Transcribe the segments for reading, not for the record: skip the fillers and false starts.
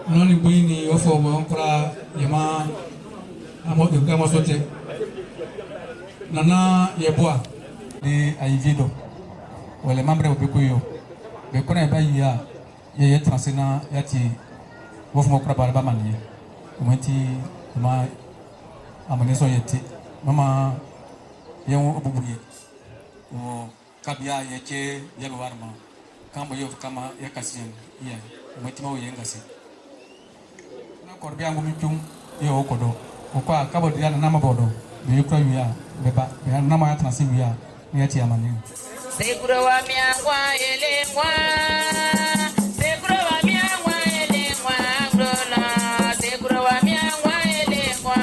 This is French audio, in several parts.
Noni bwini ofo mwankura yema amo sote nana yeboa de ayivido wale mambre obekuyo bekona ba ya ye transena yati wofu mokura barba manie umenti ma amaneso yeti mama yemo obubuye o kabia yeche yelo warma kama yo kama yakasien ya umenti ma uyengasi korbi angu michung yo kodo kwa kabo dia na nama bodo bi kwa yuya beba ya nama ya transi yuya ni ati amani seguro wa miangwa elengwa seguro wa miangwa elengwa ndola seguro wa miangwa elengwa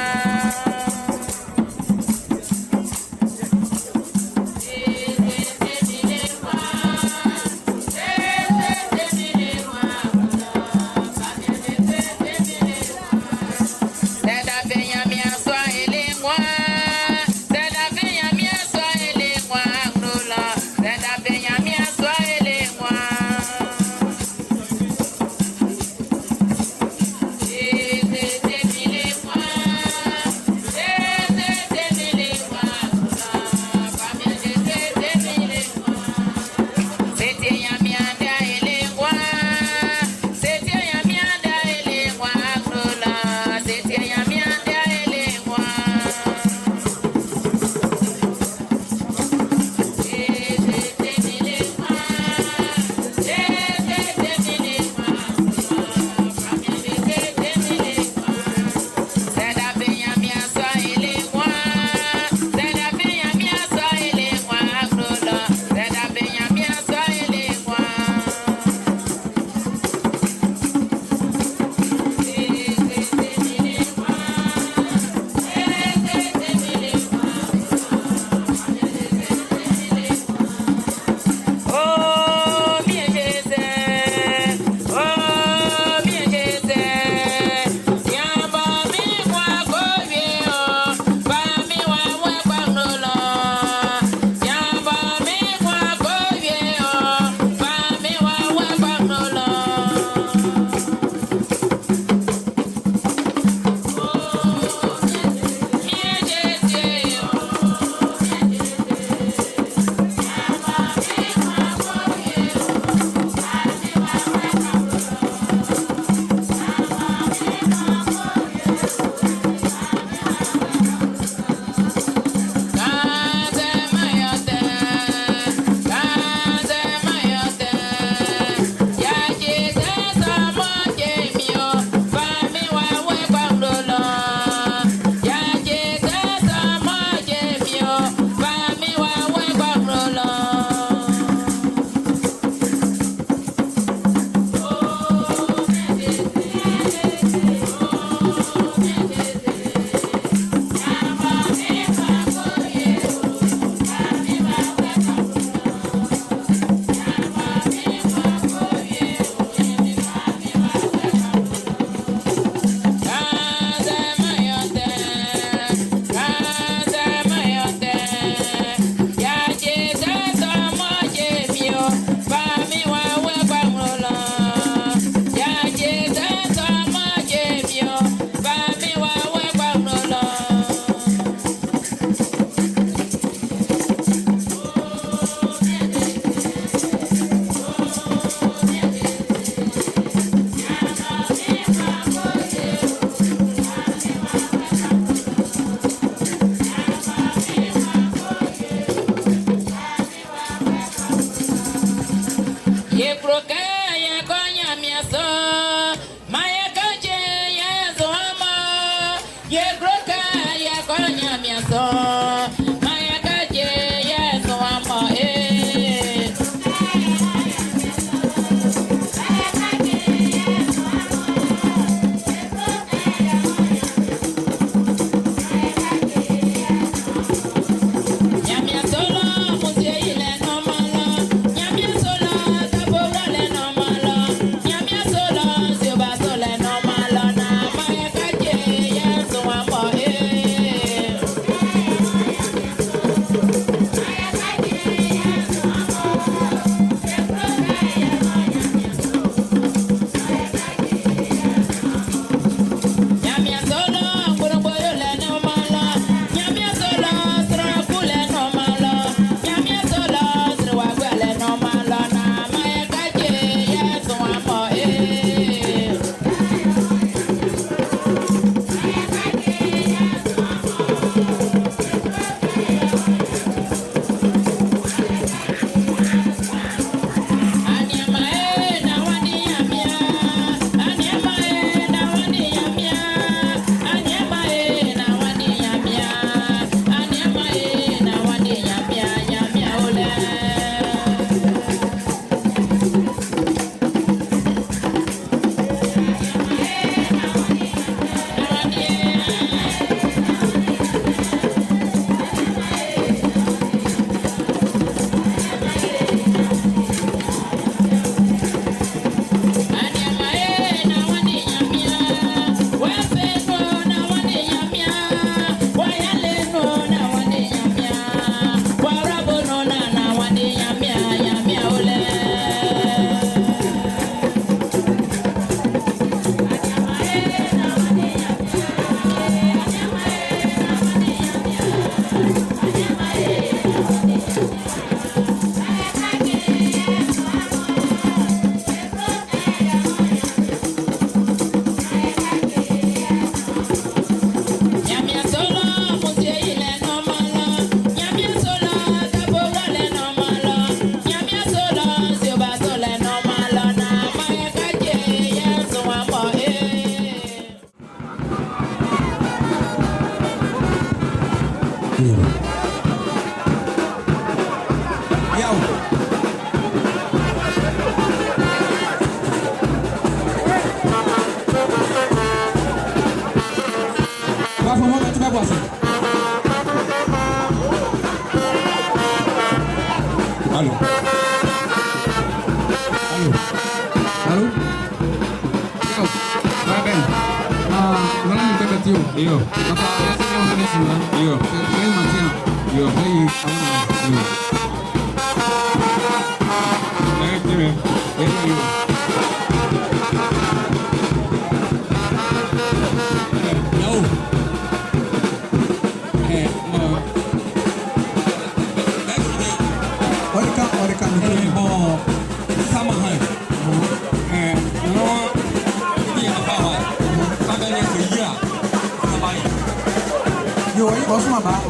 Allô. Allô. Yo. Ben. Mana ni bebe tio. Yo. Papa, ese es un venezolano. Yo. Trae mantiene. Yo. Trae yo. Dime. Yo. Yo, ahí vos mamá,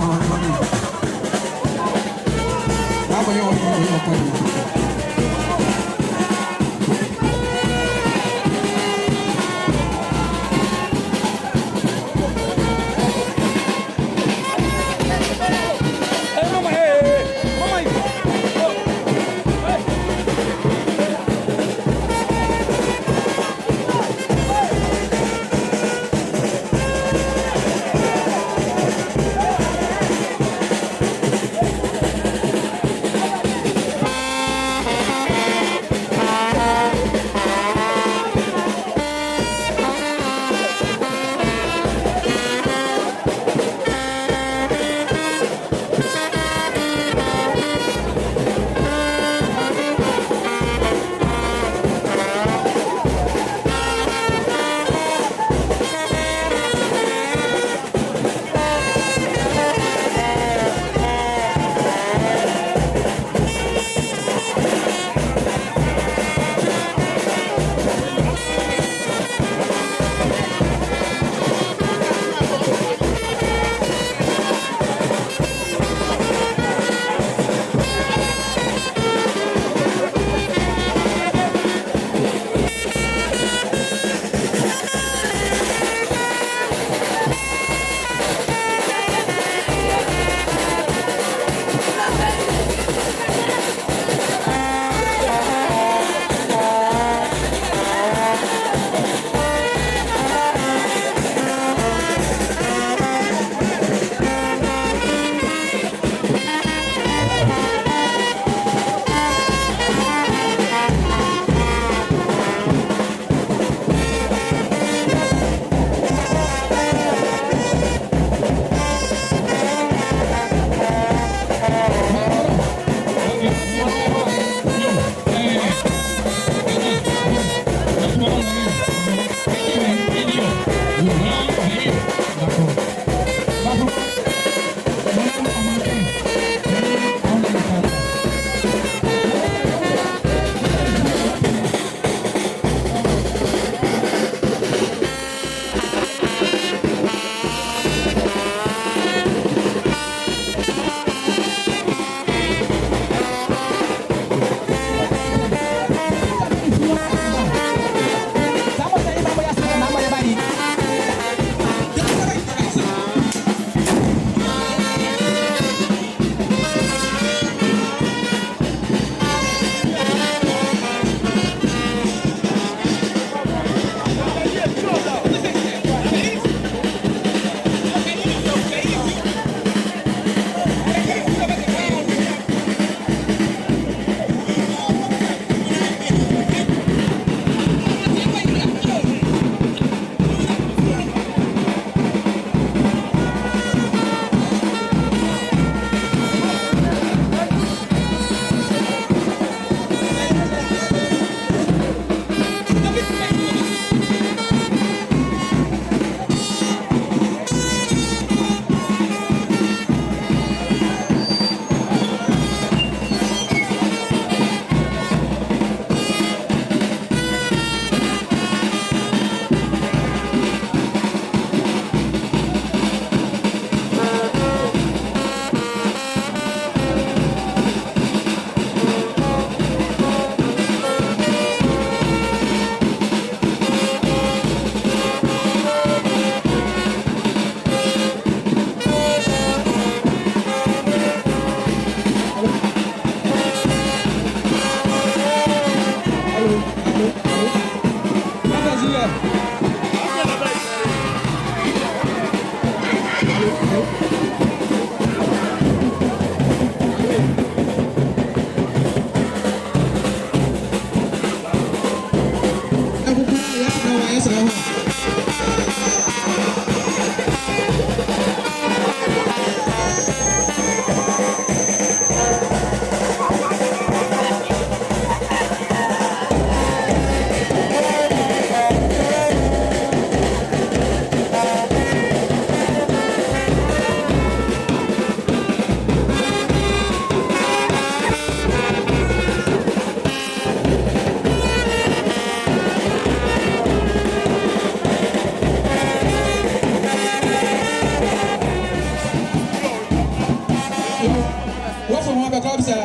mo ba ko bisa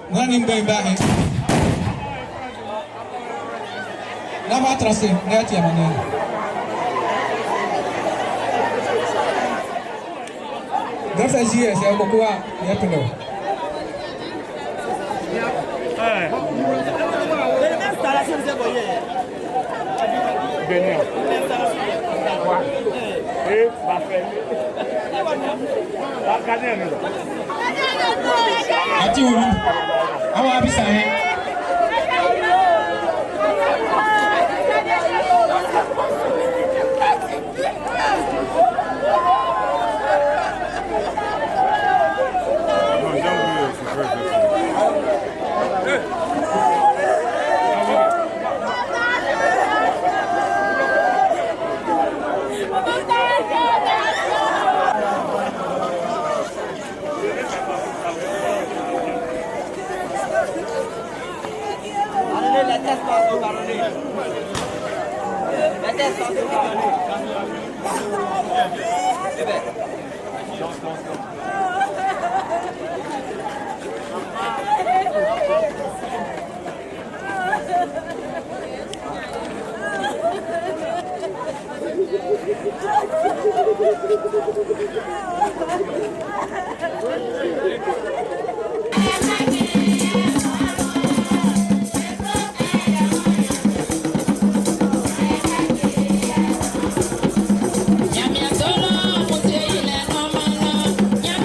ngani mbe mbahe na ma tracé na ti amane Grâce à JS, c'est beaucoup à Yapino. Ati ulu, awa abisa he. Nyamia solo, musie ile no mano.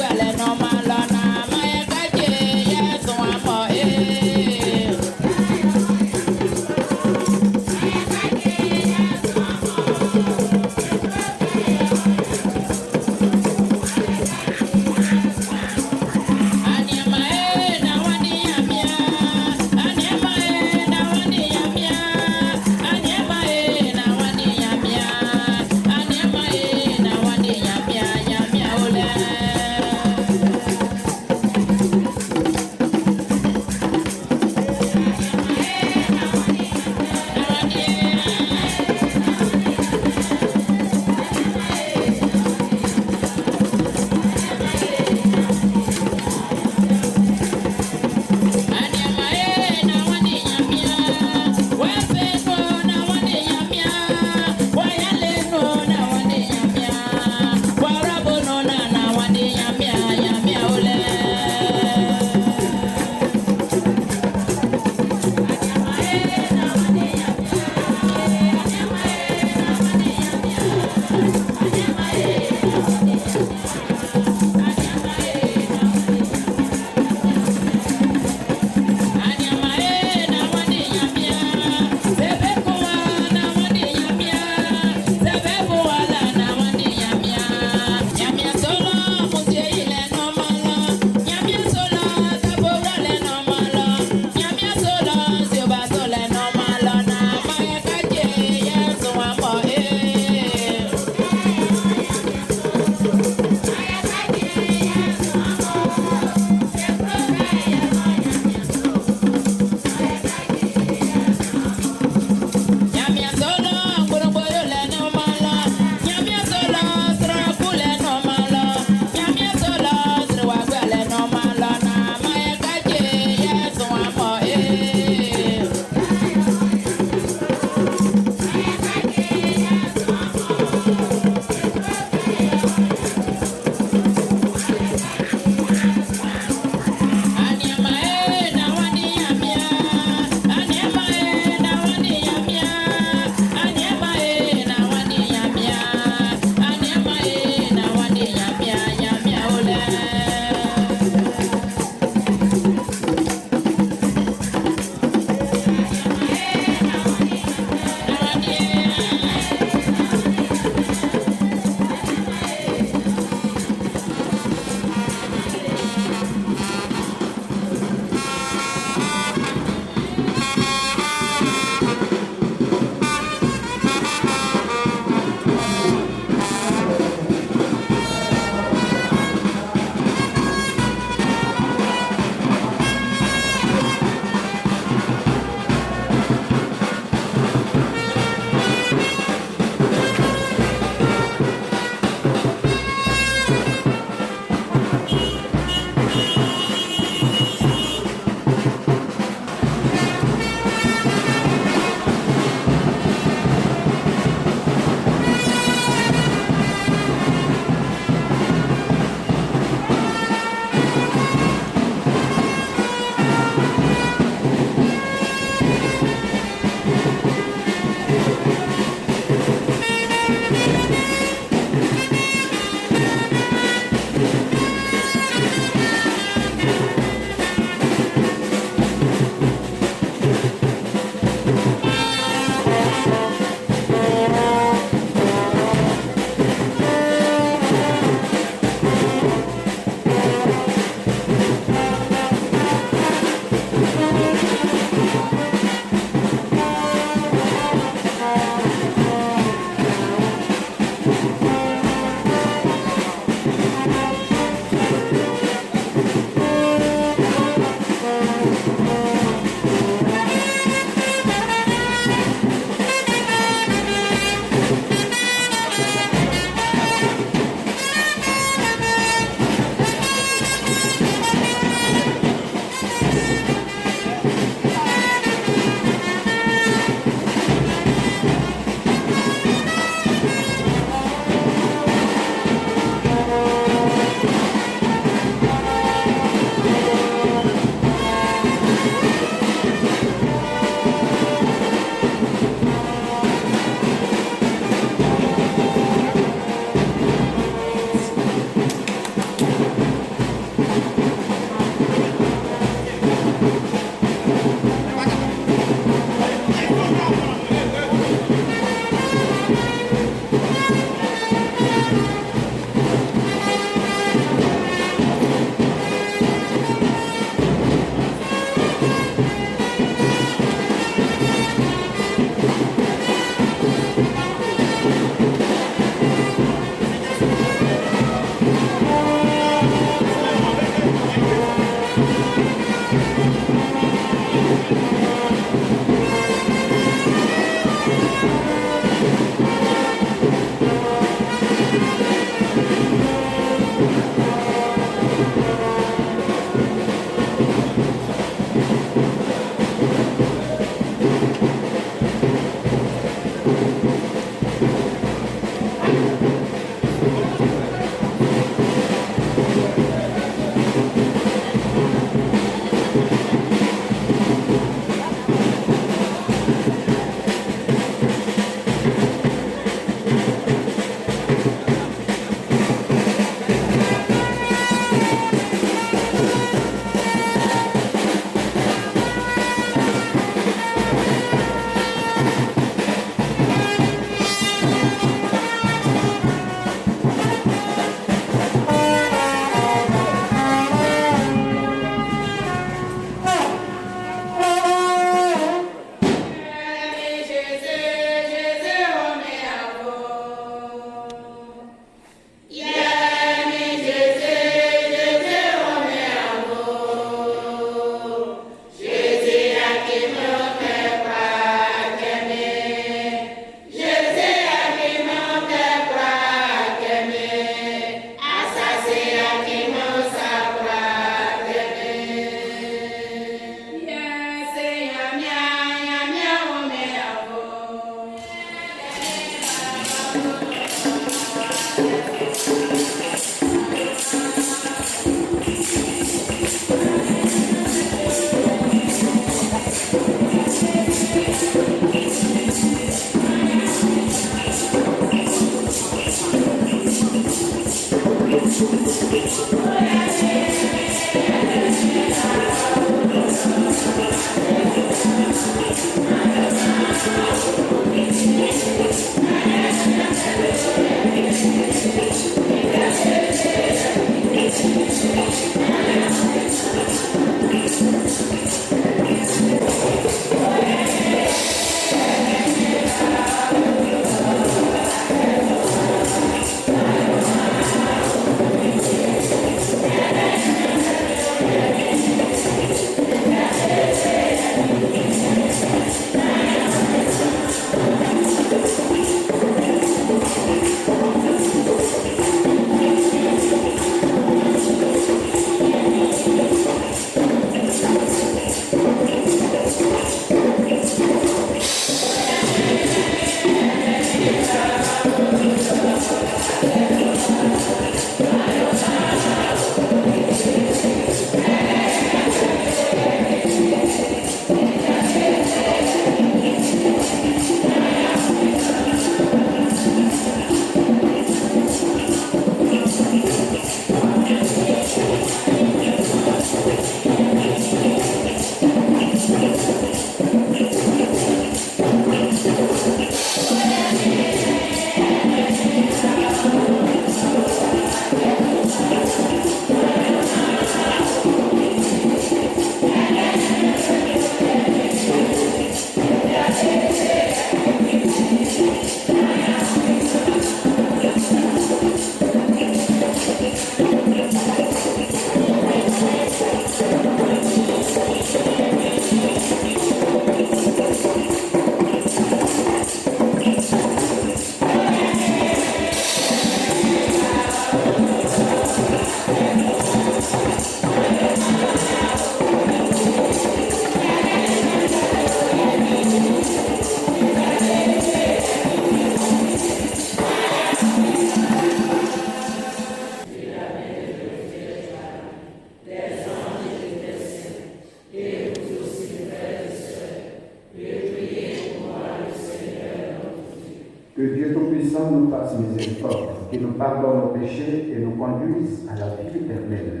Tout-Puissant nous fasse miséricorde, qui nous pardonne nos péchés et nous conduise à la vie éternelle.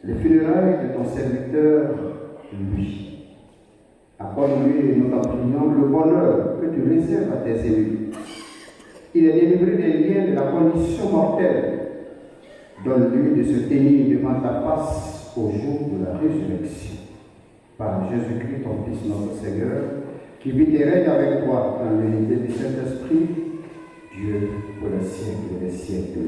Les funérailles de ton serviteur, lui. Accorde-lui, nous t'en prions, le bonheur que tu réserves à tes élus. Il est délivré des liens de la condition mortelle. Donne-lui de se tenir devant ta face au jour de la résurrection. Par Jésus-Christ, ton Fils, notre Seigneur, qui vit et règne avec toi dans l'unité du Saint-Esprit, Dieu pour les siècles des siècles.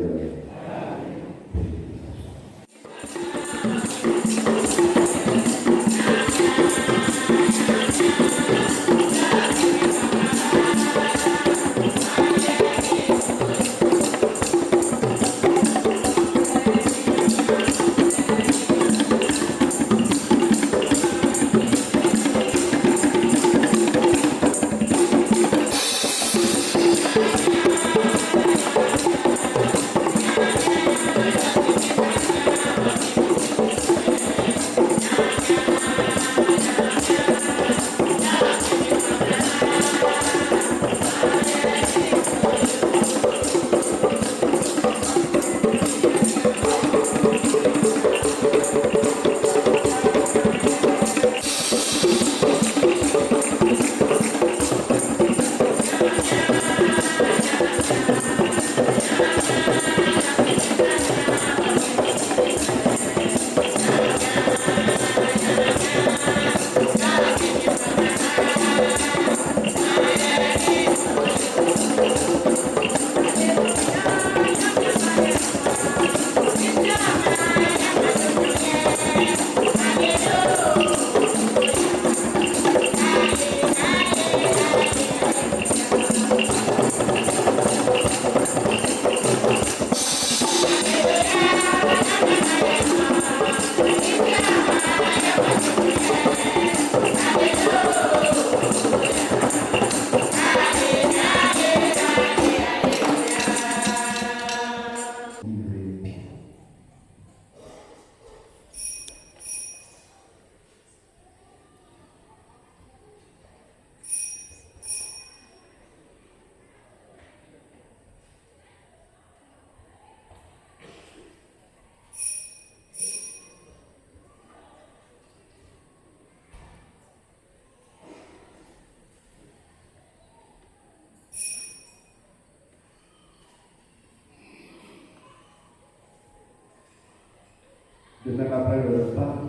De même après le repas,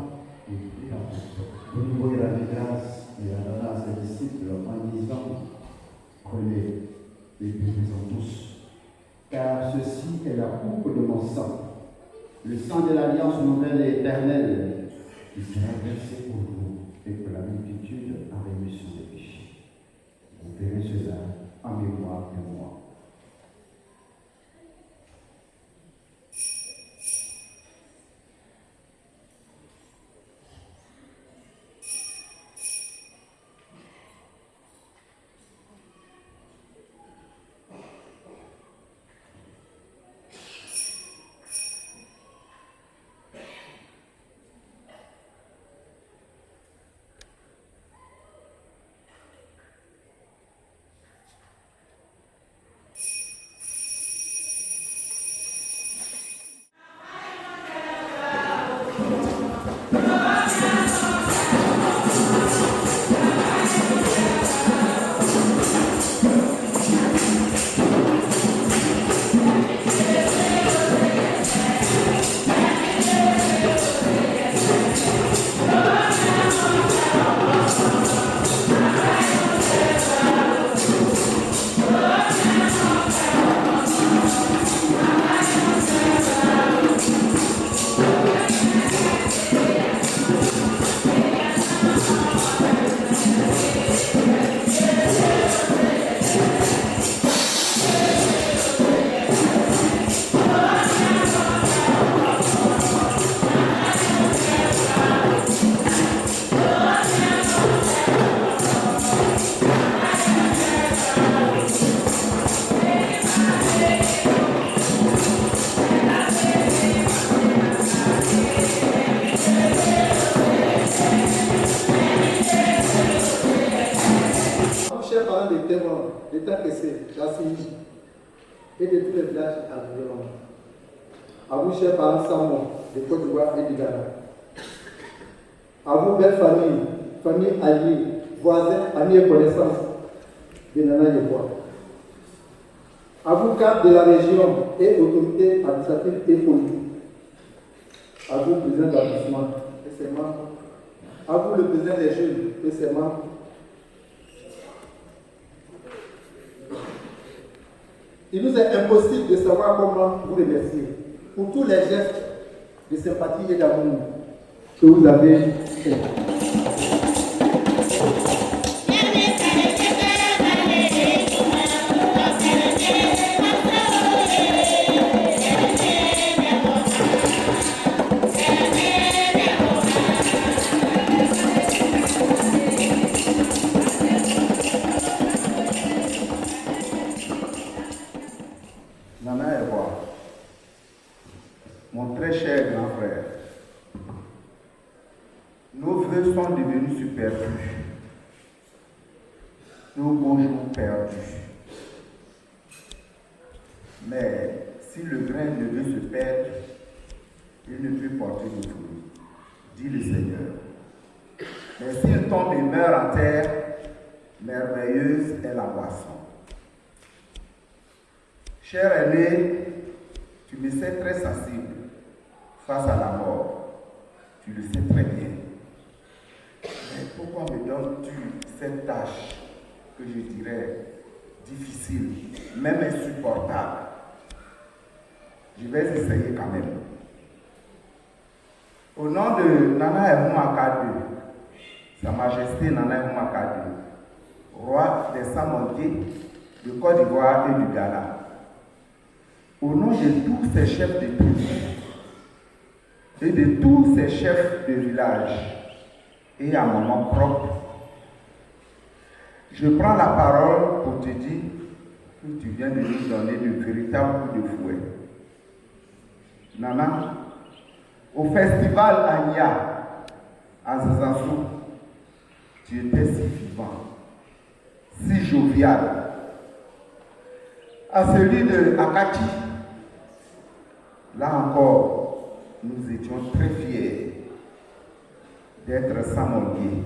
il prit au niveau de la grâce et la donna à ses disciples en disant: prenez et buvez-en tous, car ceci est la coupe de mon sang, le sang de l'alliance nouvelle et éternelle, qui sera versé pour vous et pour la multitude en rémission des péchés. Vous verrez cela en mémoire de moi. l'État Kessé, d'Assini et de tous les villages environnants. À vous, chers parents Samon, de Côte d'Ivoire et du Ghana. À vous, belle famille, famille alliée, voisins, amis et connaissances de Nana Yeboah. À vous, cadres de la région et autorités administratives et politiques. À vous, président de l'arrondissement et ses membres. À vous, le président des jeunes et ses membres. Il nous est impossible de savoir comment vous remercier pour tous les gestes de sympathie et d'amour que vous avez faits. Nana Yeboah, mon très cher grand frère, nos vœux sont devenus superflus, nos beaux jours perdus. Mais si le grain ne veut se perdre, il ne peut porter de fruits, dit le Seigneur. Mais s'il tombe et meurt en terre, merveilleuse est la boisson. Cher aîné, tu me sais très sensible face à la mort. Tu le sais très bien. Mais pourquoi me donnes-tu cette tâche que je dirais difficile, même insupportable? Je vais essayer quand même. Au nom de Nana Ehumaka II, Sa Majesté Nana Ehumaka II, roi des Samondiers de Côte d'Ivoire et du Ghana, au nom de tous ces chefs de tribus et de tous ces chefs de village, et à mon nom propre, je prends la parole pour te dire que tu viens de nous donner de véritables coups de fouet. Nana, au festival Anya, à Zazansou, tu étais si vivant, si jovial. À celui de Akati, là encore, nous étions très fiers d'être Samondiers.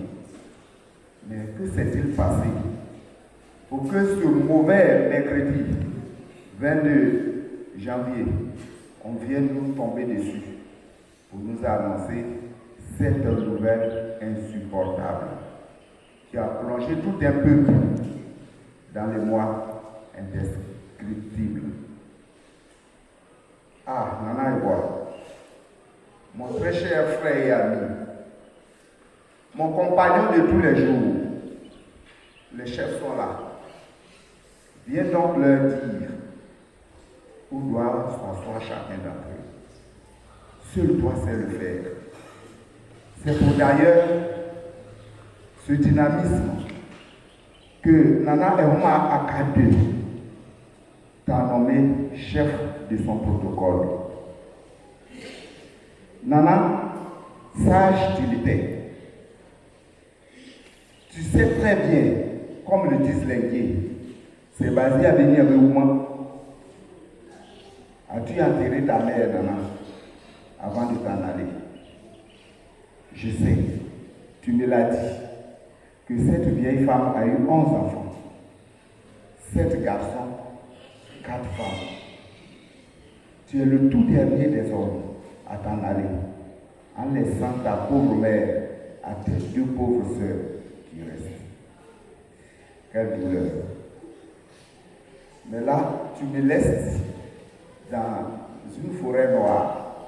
Mais que s'est-il passé pour que ce mauvais mercredi 22 janvier, on vienne nous tomber dessus pour nous annoncer cette nouvelle insupportable qui a plongé tout un peuple dans les mois indescriptibles. Ah, Nana Yeboah, mon très cher frère et ami, mon compagnon de tous les jours, les chefs sont là. Viens donc leur dire où doivent s'asseoir chacun d'entre eux. Seul toi sais le faire. C'est pour d'ailleurs ce dynamisme que Nana Ehumaka II t'a nommé chef de son protocole. Nana, sage tu l'étais. Tu sais très bien, comme le disent les gays, c'est basé à venir avec moi. As-tu enterré ta mère, Nana, avant de t'en aller? Je sais, tu me l'as dit, que cette vieille femme a eu 11 enfants, 7 garçons, 4 femmes. Tu es le tout dernier des hommes à t'en aller, en laissant ta pauvre mère à tes 2 pauvres sœurs qui restent. Quelle douleur. Mais là, tu me laisses dans une forêt noire,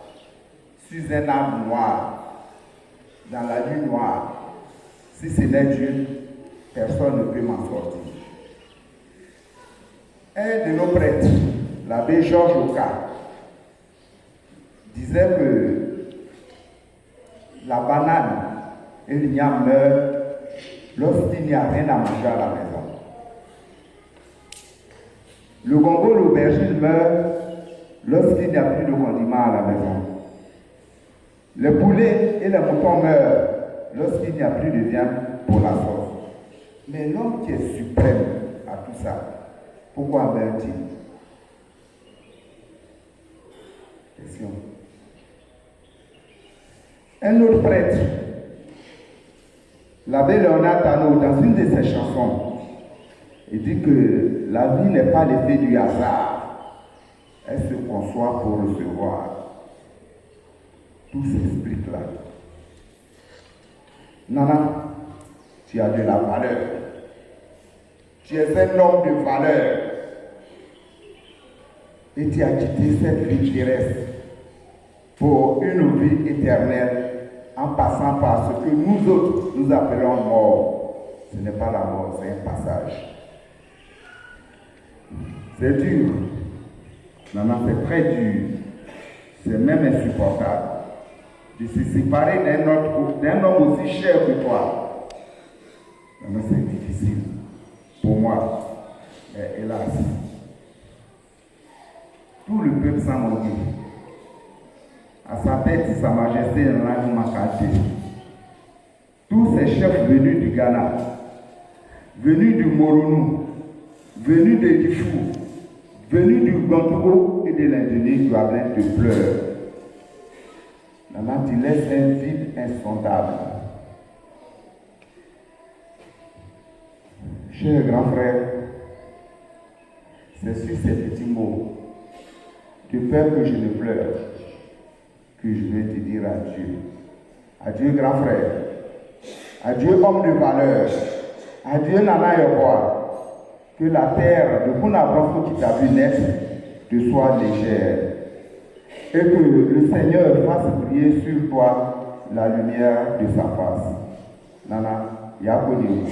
sur un arbre noir, dans la nuit noire. Si ce n'est Dieu, personne ne peut m'en sortir. Un de nos prêtres, l'abbé Georges Oka, disait que la banane et l'igname meurent lorsqu'il n'y a rien à manger à la maison. Le gongo, l'aubergine meurt lorsqu'il n'y a plus de condiments à la maison. Le poulet et le mouton meurent lorsqu'il n'y a plus de viande pour la sauce. Mais l'homme qui est suprême, à tout ça? Pourquoi en meurt-il? Question. Un autre prêtre, l'abbé Léonard Tano, dans une de ses chansons, il dit que la vie n'est pas l'effet du hasard. Elle se conçoit pour recevoir. Tout s'explique là. Nana, tu as de la valeur. Tu es un homme de valeur. Et tu as quitté cette vie terrestre pour une vie éternelle en passant par ce que nous autres nous appelons mort. Ce n'est pas la mort, c'est un passage. C'est dur. Nana, c'est très dur. C'est même insupportable de se séparer d'un homme aussi cher que toi. Nana, c'est difficile pour moi. Mais hélas, tout le peuple s'en moque. À sa tête, Sa Majesté Nana Makate. Tous ces chefs venus du Ghana, venus du Moronou, venus de Kifou, venus du Gontougo et de l'Indonésie doivent être de pleurs. Nana, tu laisses un vide insondable. Cher grand frère, c'est sur ces petits mots de peur que je ne pleure que je vais te dire adieu. Adieu grand frère. Adieu homme de valeur. Adieu Nana Yokwa. Que la terre de Bounabranfo qui t'a vu naître te soit légère. Et que le Seigneur fasse briller sur toi la lumière de sa face. Nana, Yakoni.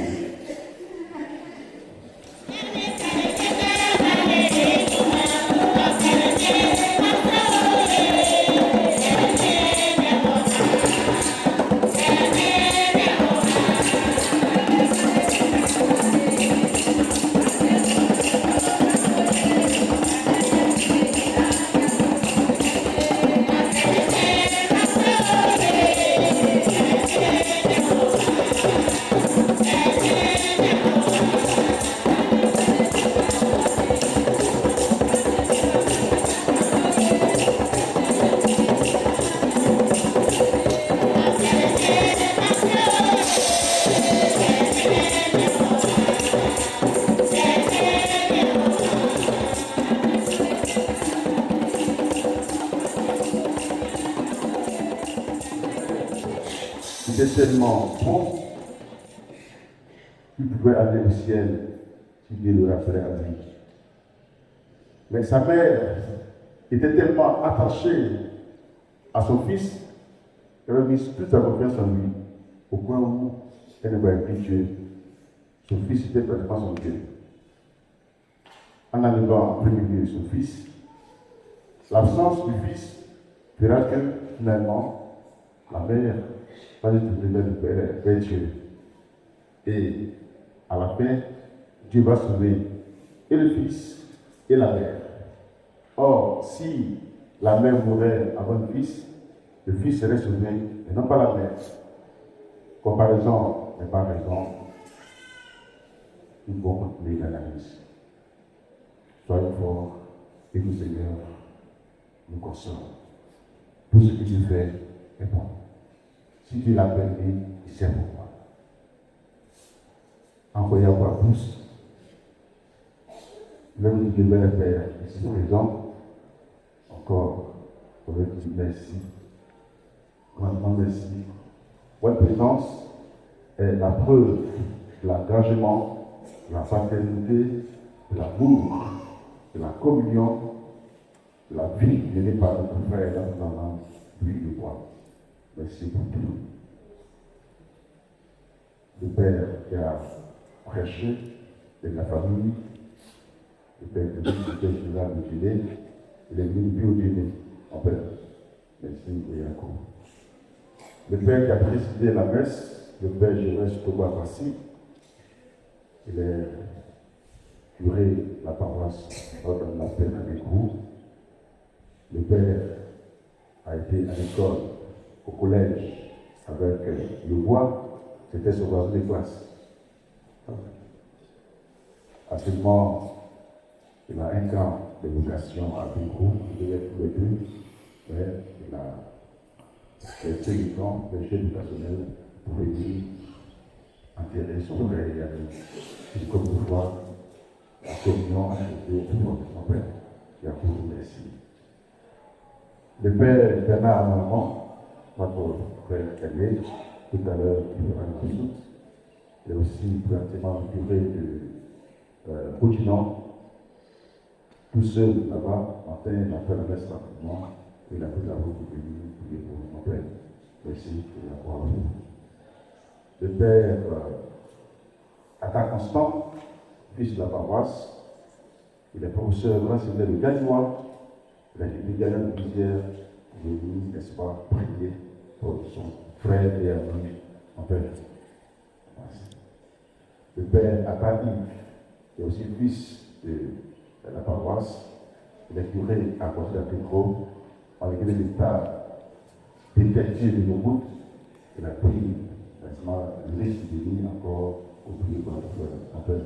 C'était tellement bon qu'il pouvait aller au ciel si Dieu le rappelait à lui. Mais sa mère était tellement attachée à son fils qu'elle a mis toute sa confiance en lui, au point où elle ne voyait plus Dieu. Son fils était pratiquement son Dieu. En arrivant en premier lieu son fils, l'absence du fils fera que finalement la mère va se tourner vers Dieu. Et à la fin, Dieu va sauver et le fils et la mère. Or, si la mère mourait avant le fils serait sauvé et non pas la mère. Comparaison n'est pas raison. Nous devons continuer l'analyse. Soyons forts et que le Seigneur nous console. Tout ce que Dieu fait est bon. Si Dieu l'a permis, il sait pourquoi. Envoyez à voir tous. Même si Dieu est Père, ici présent, encore, on veut dire merci. Grandement merci. Votre présence est la preuve de l'engagement, de la fraternité, de l'amour, de la communion, de la vie donnée par notre frère dans lui de bois. Merci pour tout. Le Père qui a prêché de la famille, le Père de Général de Guinée, il est venu plus au dîner. En Père, merci et Yacoub. Le Père qui a présidé la messe, le Père Jérès Toba Bassi, il est curé de la paroisse dans la peine avec vous. Le Père a été à l'école, au collège, avec le bois, c'était son voisin de classe. Actuellement, il a un camp de vocation à Binkou, il est tous les deux, mais il a laissé le temps des jeunes personnels pour venir enterrer son frère et ami. Et comme vous voyez, la communion a été pour mon père, qui a beaucoup merci. Le père Bernard Normand, notre frère aîné, tout à l'heure, il fera une visite. Il est aussi pratiquement curé de continent. Tout seul là-bas, matin, il a fait la messe rapidement, et il a pris la route pour venir prier pour mon père. Merci de l'avoir vu. Le père Atta Constant, fils de la paroisse, il est professeur de l'enseignement de Gagnois. Il a été également de plusieurs venus, n'est-ce pas, prier pour son frère et ami, mon père. Merci. Le père Atani, qui est aussi fils de la paroisse, il est curé à côté de Pétro, malgré l'état détecté de nos routes, il a pris, n'est-ce pas, le risque de venir encore au prier pour notre frère.